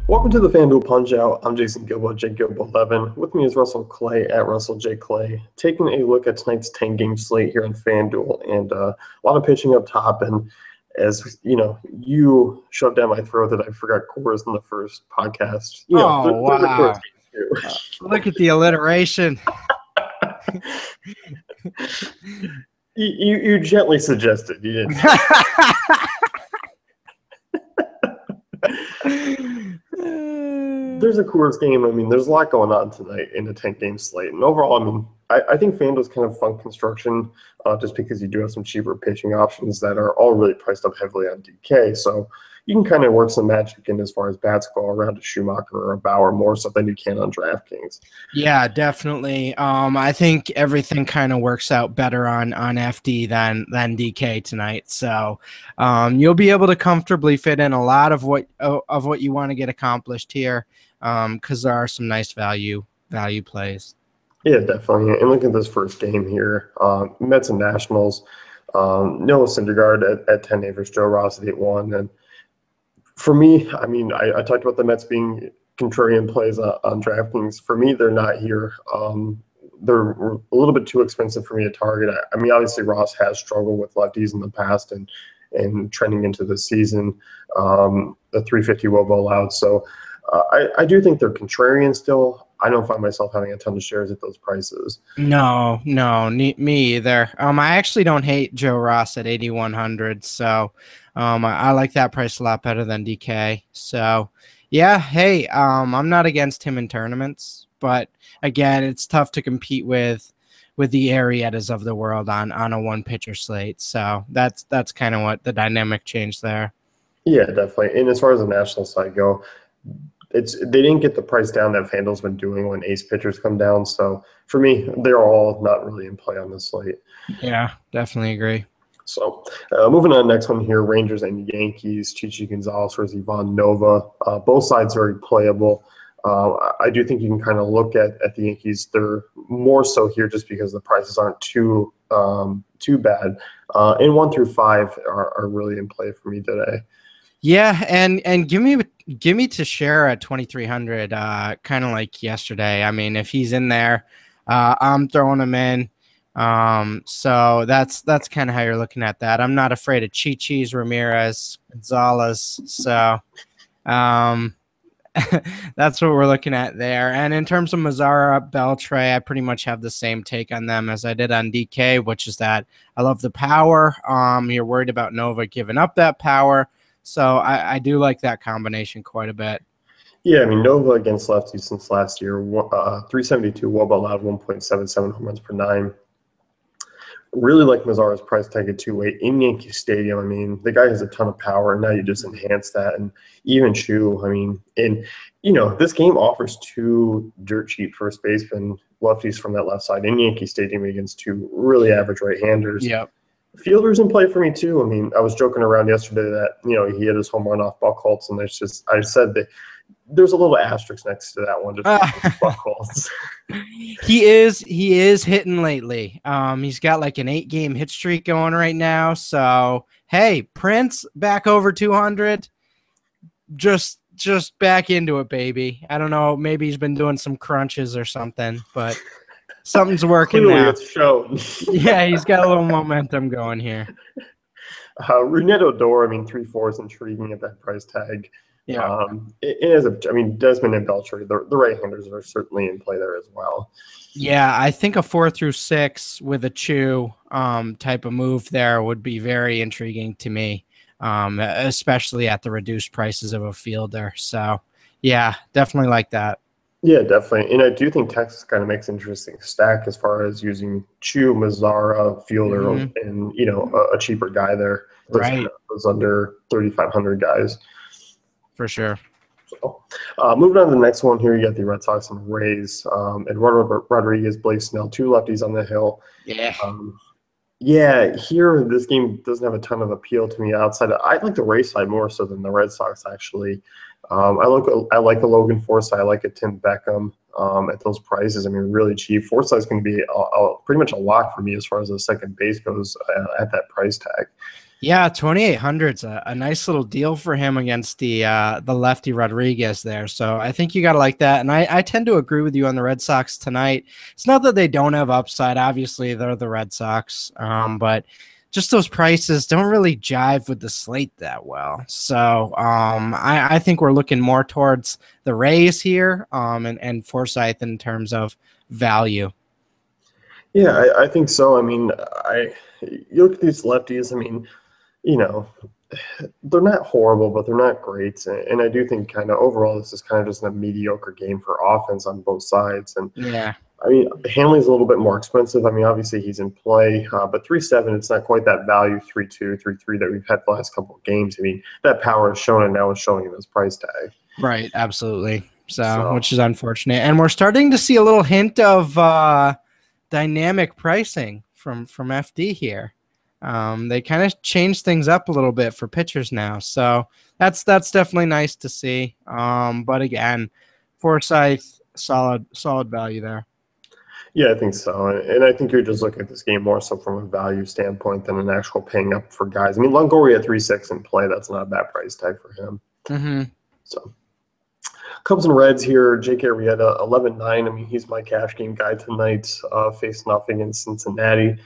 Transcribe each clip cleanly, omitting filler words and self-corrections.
Welcome to the FanDuel Punch-Out. I'm Jason Gilbo, JGilbo11. With me is Russell Clay at Russell J. Clay, taking a look at tonight's 10-game slate here on FanDuel. And a lot of pitching up top. And as you know, you shoved down my throat that I forgot Coors in the first podcast. Wow. Look at the alliteration. You gently suggested. You didn't. There's a Coors game. I mean, there's a lot going on tonight in a 10-game slate. And overall, I mean, I think FanDuel's kind of fun construction just because you do have some cheaper pitching options that are all really priced up heavily on DK. So you can kind of work some magic in as far as bats go around a Schumacher or a Bauer more so than you can on DraftKings. Yeah, definitely. I think everything kind of works out better on FD than DK tonight. So you'll be able to comfortably fit in a lot of what you want to get accomplished here because there are some nice value plays. Yeah, definitely. And look at this first game here. Mets and Nationals. Noah Syndergaard at 10 versus Joe Ross at 8-1. And for me, I mean, I talked about the Mets being contrarian plays on DraftKings. For me, they're not here. They're a little bit too expensive for me to target. I mean, obviously Ross has struggled with lefties in the past and trending into the season, the 350 WOBA allowed. So I do think they're contrarian still. I don't find myself having a ton of shares at those prices. No, me either. I actually don't hate Joe Ross at 8,100, so I like that price a lot better than DK. So yeah, hey, I'm not against him in tournaments, but again, it's tough to compete with the Arrietas of the world on a one pitcher slate. So that's kind of what the dynamic changed there. Yeah, definitely. And as far as the national side go, they didn't get the price down that FanDuel's been doing when ace pitchers come down. So for me, they're all not really in play on this slate. Yeah, definitely agree. So moving on, next one here, Rangers and Yankees, Chichi Gonzalez versus Ivan Nova. Both sides very playable. I do think you can kind of look at the Yankees. They're more so here just because the prices aren't too bad. And 1 through 5 are really in play for me today. Yeah, and give me to share at 2,300, kind of like yesterday. I mean, if he's in there, I'm throwing him in. So that's kind of how you're looking at that. I'm not afraid of Chichis, Ramirez, Gonzalez. So that's what we're looking at there. And in terms of Mazzara, Beltre, I pretty much have the same take on them as I did on DK, which is that I love the power. You're worried about Nova giving up that power. So I do like that combination quite a bit. Yeah, I mean, Nova against lefties since last year, 372 WOBA allowed, 1.77 home runs per 9. Really like Mazzara's price tag at 2.8 in Yankee Stadium. I mean, the guy has a ton of power, and now you just enhance that. And even Chu, I mean, and, you know, this game offers 2 dirt cheap first basemen, lefties from that left side in Yankee Stadium against 2 really average right-handers. Yep. Fielders in play for me too. I mean, I was joking around yesterday that, you know, he hit his home run off Buchholz, and I said that there's a little asterisk next to that one just Buchholz. He is hitting lately. He's got like an 8-game hit streak going right now. So hey, Prince back over 200. Just back into it, baby. I don't know. Maybe he's been doing some crunches or something, but something's working Clearly now. It's shown. Yeah, he's got a little momentum going here. Rougned Odor, I mean, 3.4 is intriguing at that price tag. Yeah. Desmond and Beltre, the right-handers are certainly in play there as well. Yeah, I think a 4 through 6 with a Chu type of move there would be very intriguing to me, especially at the reduced prices of a fielder. So, yeah, definitely like that. Yeah, definitely. And I do think Texas kind of makes an interesting stack as far as using Chu, Mazzara, fielder, and, you know, a cheaper guy there. Those under 3,500 guys. For sure. So, moving on to the next one here, you got the Red Sox and Rays. Eduardo Rodriguez, Blake Snell, 2 lefties on the hill. Yeah. Here this game doesn't have a ton of appeal to me outside of, I like the Rays side more so than the Red Sox actually. I like the Logan Forsythe. I like a Tim Beckham at those prices. I mean, really cheap. Forsythe's going to be pretty much a lock for me as far as the second base goes at that price tag. Yeah, 2,800's a nice little deal for him against the lefty Rodriguez there. So I think you got to like that. And I tend to agree with you on the Red Sox tonight. It's not that they don't have upside. Obviously, they're the Red Sox, but just those prices don't really jive with the slate that well. So I think we're looking more towards the Rays here and Forsyth in terms of value. Yeah, I think so. I mean, you look at these lefties. I mean, you know, they're not horrible, but they're not great. And I do think kind of overall this is kind of just a mediocre game for offense on both sides. And Yeah. I mean, Hanley's a little bit more expensive. I mean, obviously he's in play, but 3.7, it's not quite that value 3.2, 3.3 that we've had the last couple of games. I mean, that power is shown and now is showing in his price tag. Right, absolutely. So, So which is unfortunate, and we're starting to see a little hint of dynamic pricing from FD here. They kind of changed things up a little bit for pitchers now, so that's definitely nice to see. But again, Forsyth, solid value there. yeah, I think so. And I think you're just looking at this game more so from a value standpoint than an actual paying up for guys. I mean, Longoria at 3.6 in play, that's not a bad price tag for him. Mm-hmm. So Cubs and Reds here. Jake Arrieta, 11.9. I mean, he's my cash game guy tonight, facing off against Cincinnati.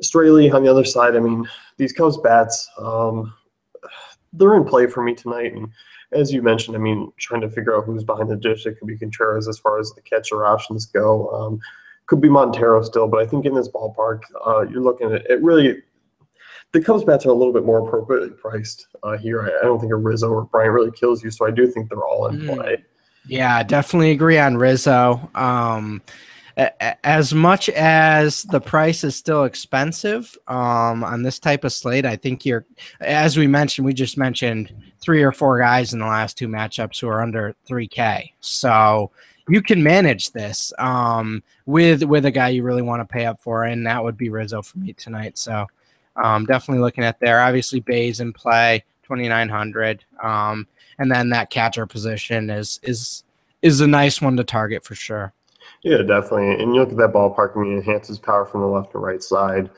Straley on the other side. I mean, these Cubs bats, they're in play for me tonight. And as you mentioned, I mean, trying to figure out who's behind the dish. It could be Contreras as far as the catcher options go. Could be Montero still, but I think in this ballpark, you're looking at it really. The Cubs bats are a little bit more appropriately priced here. I don't think a Rizzo or Bryant really kills you, so I do think they're all in play. Yeah, definitely agree on Rizzo. As much as the price is still expensive on this type of slate, I think as we just mentioned 3 or 4 guys in the last 2 matchups who are under 3K. So you can manage this with a guy you really want to pay up for, and that would be Rizzo for me tonight. So definitely looking at there. Obviously, Bay's in play, 2,900. And then that catcher position is a nice one to target for sure. Yeah, definitely. And you look at that ballpark, I mean, it enhances power from the left and right side.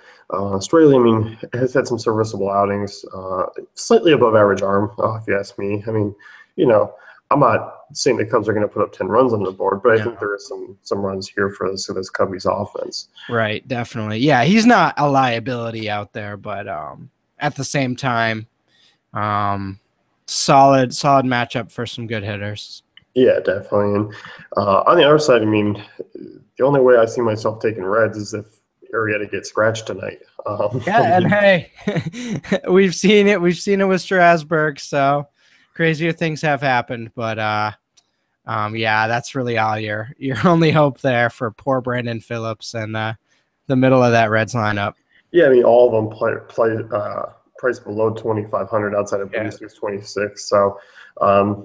Straley, I mean, has had some serviceable outings, slightly above average arm, if you ask me. I mean, I'm not saying the Cubs are going to put up 10 runs on the board, but I think there is some runs here for this Cubbies offense. Right, definitely. Yeah, he's not a liability out there, but at the same time, solid matchup for some good hitters. Yeah, definitely. And on the other side, I mean, the only way I see myself taking Reds is if Arrieta gets scratched tonight. Yeah, and hey, we've seen it. We've seen it with Strasburg, so crazier things have happened. But yeah, that's really all your only hope there for poor Brandon Phillips and the middle of that Reds lineup. Yeah, I mean, all of them play priced below 2,500 outside of Boosters 26. So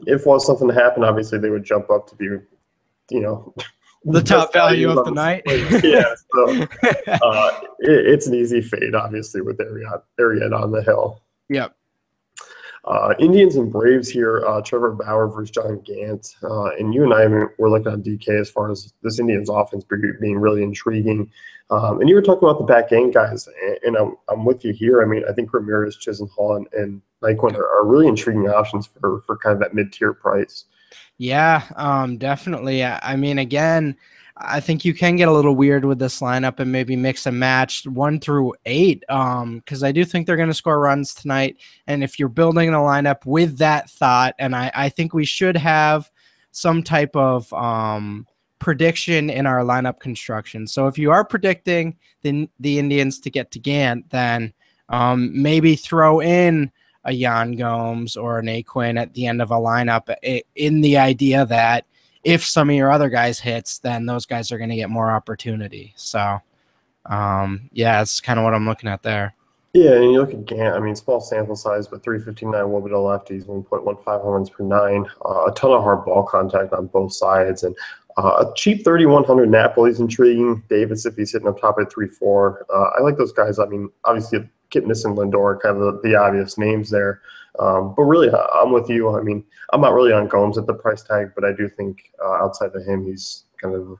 if was something to happen, obviously they would jump up to be, the top value of the night. Yeah, so it's an easy fade, obviously, with Arrieta on the hill. Yep. Indians and Braves here, Trevor Bauer versus John Gant. And you and I were looking at DK as far as this Indians offense being really intriguing. And you were talking about the back end guys, and I'm with you here. I mean, I think Ramirez, Chisenhall, and Nyquist are really intriguing options for kind of that mid-tier price. Yeah, definitely. I mean, again, I think you can get a little weird with this lineup and maybe mix and match 1 through 8, because I do think they're going to score runs tonight. And if you're building a lineup with that thought, and I think we should have some type of prediction in our lineup construction. So if you are predicting the Indians to get to Gant, then maybe throw in a Yan Gomes or an Aquin at the end of a lineup in the idea that if some of your other guys hits, then those guys are going to get more opportunity. So, yeah, that's kind of what I'm looking at there. Yeah, and you look at Gant, I mean, small sample size, but 359 wobbly to lefties, 1.15 home runs per 9, a ton of hard ball contact on both sides, and a cheap 3,100 Napoli's intriguing. Davis, if he's hitting up top at 3.4. I like those guys. I mean, obviously, Kipnis and Lindor, kind of the obvious names there. But really, I'm with you. I mean, I'm not really on Gomes at the price tag, but I do think outside of him, he's kind of,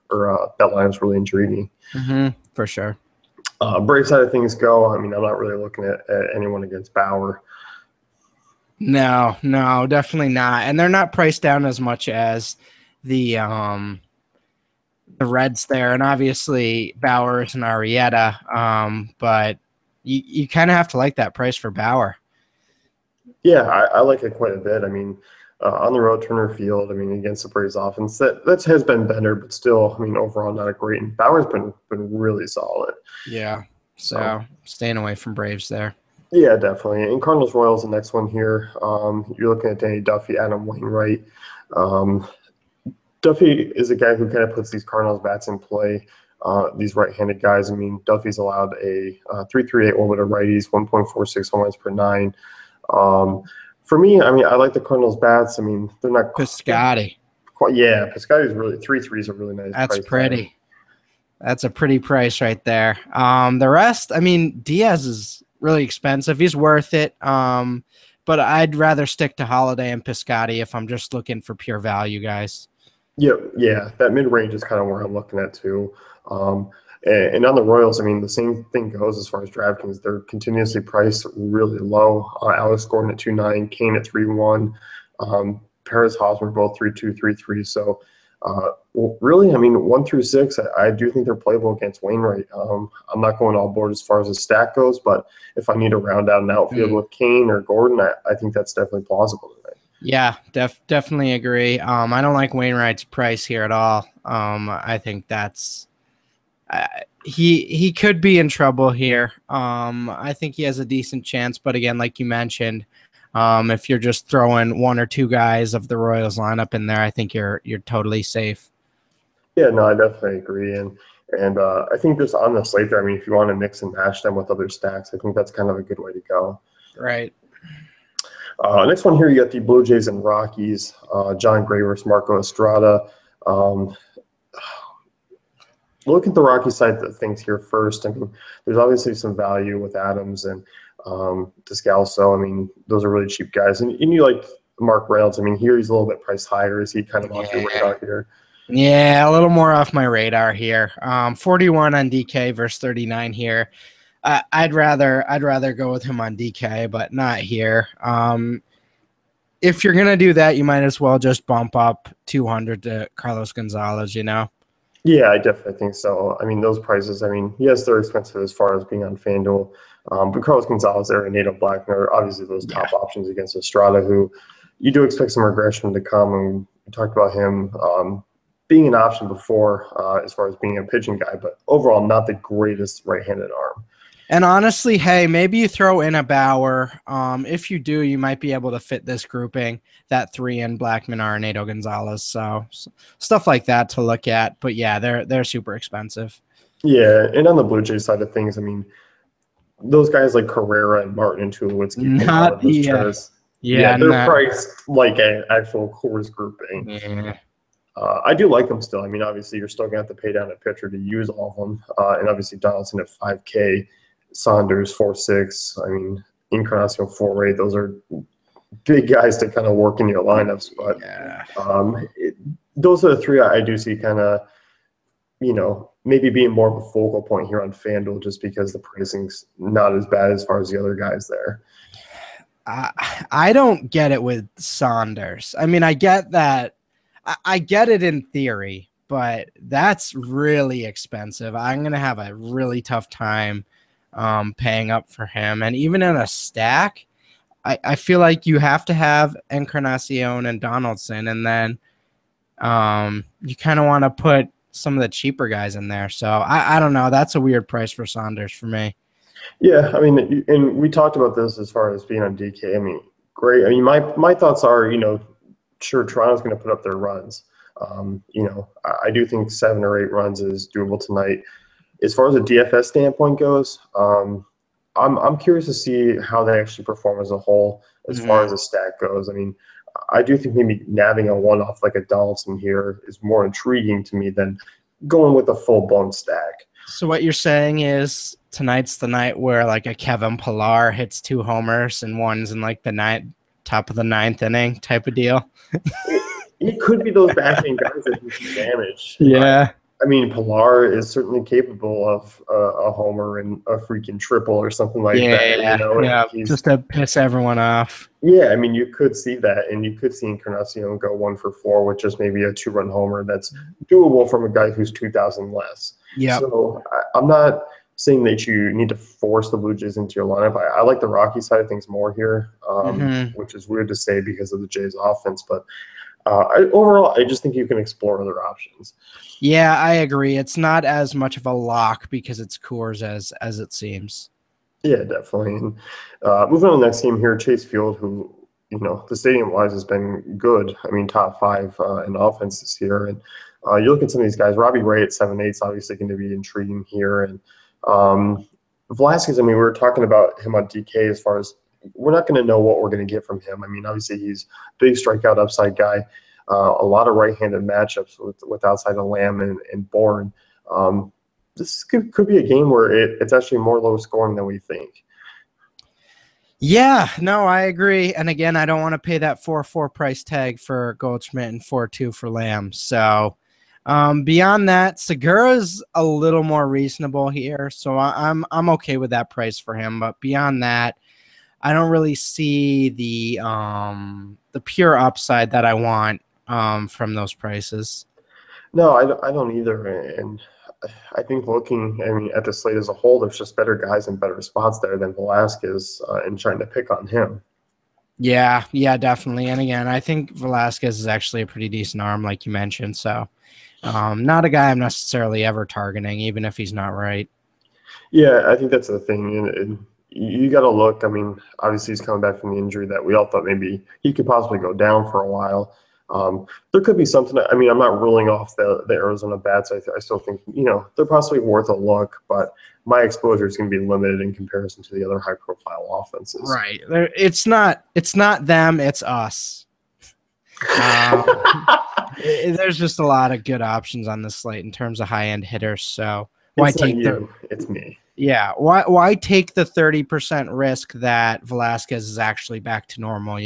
that line's really intriguing. Mm-hmm, for sure. Brave side of things go, I mean, I'm not really looking at anyone against Bauer. No, no, definitely not. And they're not priced down as much as the the Reds there, and obviously Bowers and Arrieta. But you kind of have to like that price for Bauer. Yeah, I like it quite a bit. I mean, on the road, Turner Field, I mean, against the Braves offense, that has been better, but still, I mean, overall not a great. And Bauer's been really solid. Yeah. So So staying away from Braves there. yeah, definitely. And Cardinals Royals, the next one here. You're looking at Danny Duffy, Adam Wainwright. Um, Duffy is a guy who kind of puts these Cardinals bats in play. These right-handed guys. I mean, Duffy's allowed a 3.38 orbit of righties, 1.46 home runs per nine. For me, I mean, I like the Cardinals bats. I mean, they're not Piscotty. quite. Yeah, Piscotty's really 3.3 is a really nice That's price tag. pretty. That's a pretty price right there. The rest, I mean, Diaz is really expensive. He's worth it. But I'd rather stick to Holiday and Piscotty if I'm just looking for pure value, guys. Yeah, that mid range is kind of where I'm looking at too. And on the Royals, I mean, the same thing goes as far as DraftKings. They're continuously priced really low. Alex Gordon at 2.9, Kane at 3.1, Perez Hosmer both 3.2, 3.3. So, well, really, I mean, 1 through 6, I do think they're playable against Wainwright. I'm not going all board as far as the stack goes, but if I need to round out an outfield with Kane or Gordon, I think that's definitely plausible tonight. Yeah, definitely agree. I don't like Wainwright's price here at all. I think that's he could be in trouble here. I think he has a decent chance, but again, like you mentioned, if you're just throwing one or two guys of the Royals lineup in there, I think you're totally safe. Yeah, no, I definitely agree. And I think just on the slate there, I mean, if you want to mix and match them with other stacks, I think that's kind of a good way to go. Right. Next one here, you got the Blue Jays and Rockies. John Gray versus Marco Estrada. Look at the Rocky side of things here first. I mean, there's obviously some value with Adams and Descalso. I mean, those are really cheap guys. And you like Mark Reynolds. I mean, here he's a little bit priced higher. Is he kind of off your radar here? Yeah, a little more off my radar here. 41 on DK versus 39 here. I'd rather go with him on DK, but not here. If you're gonna do that, you might as well just bump up 200 to Carlos Gonzalez. You know. Yeah, I definitely think so. I mean, those prices, I mean, yes, they're expensive as far as being on FanDuel. But Carlos Gonzalez there and Nato Blackman are obviously those top options against Estrada, who you do expect some regression to come. And we talked about him being an option before as far as being a pitching guy, but overall not the greatest right-handed arm. And honestly, hey, maybe you throw in a Bauer. If you do, you might be able to fit this grouping, that 3 in Blackman, Arenado, Gonzalez. So stuff like that to look at. But yeah, they're super expensive. Yeah, and on the Blue Jays side of things, I mean, those guys like Carrera and Martin and Tulowitzki, they're priced like an actual Coors grouping. Yeah. I do like them still. I mean, obviously, you're still going to have to pay down a pitcher to use all of them. And obviously, Donaldson at 5K, Saunders 4.6. I mean, Encarnacion 4.8. Those are big guys to kind of work in your lineups. But those are the three I do see kind of, maybe being more of a focal point here on FanDuel just because the pricing's not as bad as far as the other guys there. I don't get it with Saunders. I mean, I get that. I get it in theory, but that's really expensive. I'm going to have a really tough time paying up for him. And even in a stack, I feel like you have to have Encarnacion and Donaldson, and then you kind of want to put some of the cheaper guys in there. So I don't know. That's a weird price for Saunders for me. Yeah, I mean, and we talked about this as far as being on DK. I mean, great. I mean, my thoughts are, sure, Toronto's going to put up their runs. I do think 7 or 8 runs is doable tonight. As far as a DFS standpoint goes, I'm curious to see how they actually perform as a whole as far as the stack goes. I mean, I do think maybe nabbing a one-off like a Donaldson here is more intriguing to me than going with a full-blown stack. So what you're saying is tonight's the night where like a Kevin Pillar hits 2 homers and one's in like the top of the 9th inning type of deal. It could be those bashing guys that do some damage. Yeah. I mean, Pilar is certainly capable of a homer and a freaking triple or something like that. You Yeah, know, yeah, he's just to piss everyone off. yeah. I mean, you could see that, and you could see Encarnacion go 1 for 4 with just maybe a 2-run homer. That's doable from a guy who's 2,000 less. Yep. So I'm not saying that you need to force the Blue Jays into your lineup. I like the Rocky side of things more here, Hmm. which is weird to say because of the Jays' offense, but overall, I just think you can explore other options. Yeah, I agree. It's not as much of a lock because it's Coors as it seems. Yeah, definitely. And moving on to the next game here, Chase Field, who, the stadium wise has been good. I mean, top five in offense this year. And you look at some of these guys, Robbie Ray at 7'8" is obviously going to be intriguing here. And Velasquez, I mean, we were talking about him on DK as far as we're not going to know what we're going to get from him. I mean, obviously, he's a big strikeout upside guy, a lot of right handed matchups with outside of Lamb and Bourne. This could be a game where it's actually more low scoring than we think. Yeah, no, I agree. And again, I don't want to pay that 4-4 price tag for Goldschmidt and 4-2 for Lamb. So beyond that, Segura's a little more reasonable here. So I'm okay with that price for him. But beyond that, I don't really see the pure upside that I want from those prices. No, I don't either. And I think looking, I mean, at the slate as a whole, there's just better guys in better spots there than Velasquez, and trying to pick on him. Yeah, yeah, definitely. And again, I think Velasquez is actually a pretty decent arm, like you mentioned. So not a guy I'm necessarily ever targeting, even if he's not right. Yeah, I think that's the thing. And you got to look. I mean, obviously, he's coming back from the injury that we all thought maybe he could possibly go down for a while. There could be something. I mean, I'm not ruling off the Arizona bats. I still think, they're possibly worth a look, but my exposure is going to be limited in comparison to the other high profile offenses. Right. It's not them, it's us. There's just a lot of good options on this slate in terms of high end hitters. So why It's not take the you, it's me. yeah, why take the 30% risk that Velasquez is actually back to normal,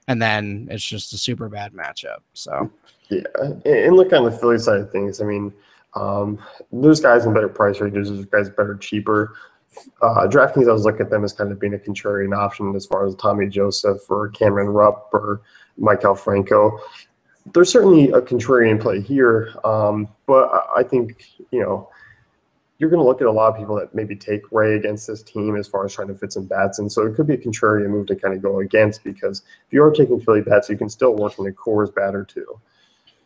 and then it's just a super bad matchup. So Yeah, and look on the Philly side of things. I mean, there's guys in better price ranges. There's guys better, cheaper. DraftKings, I was looking at them as kind of being a contrarian option as far as Tommy Joseph or Cameron Rupp or Michael Franco. There's certainly a contrarian play here, but I think you're going to look at a lot of people that maybe take Ray against this team as far as trying to fit some bats in. So it could be a contrarian move to kind of go against, because if you are taking Philly bats, you can still work in a Coors batter too.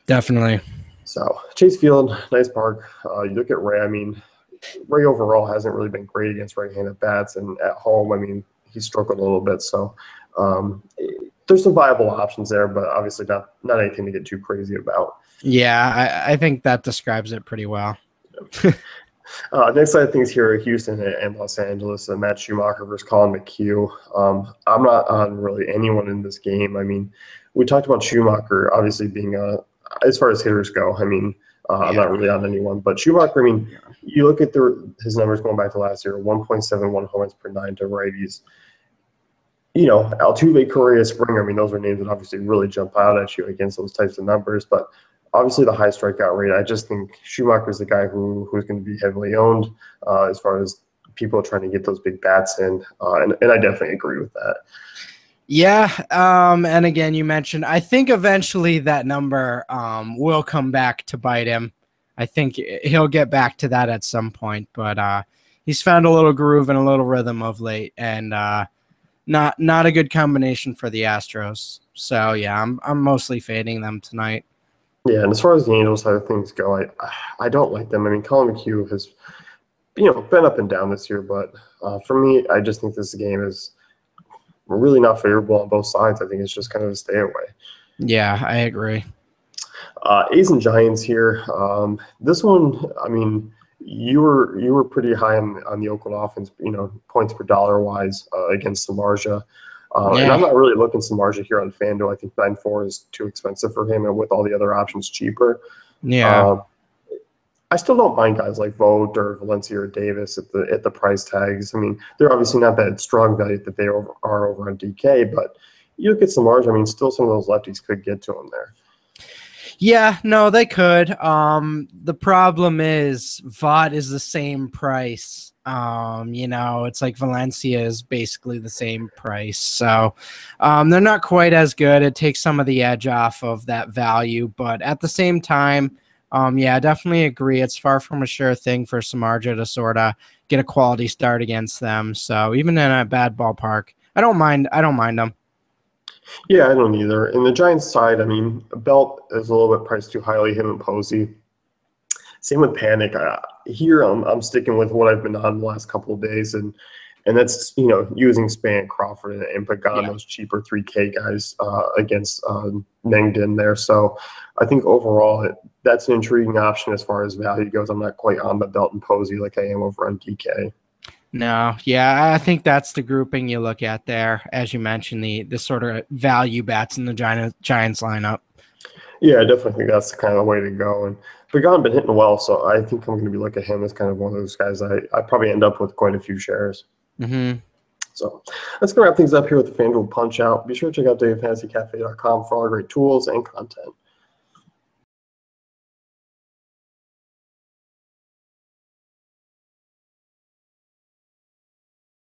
definitely. So Chase Field, nice park. You look at Ray. I mean, Ray overall hasn't really been great against right-handed bats, and at home, I mean, he's struggled a little bit. So there's some viable options there, but obviously not anything to get too crazy about. Yeah, I think that describes it pretty well. Next side of things here, Houston and Los Angeles, Matt Schumacher versus Colin McHugh. I'm not on really anyone in this game. I mean, we talked about Schumacher obviously being as far as hitters go. I mean, I'm not really on anyone, but Schumacher. I mean, you look at his numbers going back to last year: 1.71 home runs per 9 to righties. Altuve, Correa, Springer. I mean, those are names that obviously really jump out at you against those types of numbers, but obviously the high strikeout rate. I just think Schumacher's the guy who's going to be heavily owned as far as people trying to get those big bats in, and I definitely agree with that. Yeah, and again, you mentioned I think eventually that number will come back to bite him. I think he'll get back to that at some point, but he's found a little groove and a little rhythm of late, and not a good combination for the Astros. So yeah, I'm mostly fading them tonight. Yeah, and as far as the Angels side of things go, I don't like them. I mean, Colin McHugh has been up and down this year, but for me, I just think this game is really not favorable on both sides. I think it's just kind of a stay away. Yeah, I agree. A's and Giants here. This one, I mean, you were pretty high on the Oakland offense, points per dollar wise against Samardzija. And I'm not really looking Samardzija here on FanDuel. I think 9.4 is too expensive for him, and with all the other options cheaper. Yeah. I still don't mind guys like Vogt or Valencia or Davis at the price tags. I mean, they're obviously not that strong value that they are over on DK, but you look at Samardzija, I mean, still some of those lefties could get to him there. Yeah, no, they could. The problem is VOT is the same price. It's like Valencia is basically the same price. So they're not quite as good. It takes some of the edge off of that value, but at the same time, yeah, I definitely agree. It's far from a sure thing for Samardzija to sort of get a quality start against them. So even in a bad ballpark, I don't mind them. Yeah, I don't either. In the Giants side, I mean, Belt is a little bit priced too highly, him and Posey. Same with Panic. Here, I'm sticking with what I've been on the last couple of days, and that's using Span, Crawford, and Yeah. Pagano's cheaper 3K guys against Mengden there. So I think overall that's an intriguing option as far as value goes. I'm not quite on the Belt and Posey like I am over on DK. No, yeah, I think that's the grouping you look at there, as you mentioned, the sort of value bats in the Giants lineup. Yeah, I definitely think that's kind of the way to go. And Pagan been hitting well, so I think I'm going to be looking at him as kind of one of those guys I probably end up with quite a few shares. Hmm. So let's go wrap things up here with the FanDuel Punch Out. Be sure to check out DaveFantasyCafe.com for all great tools and content.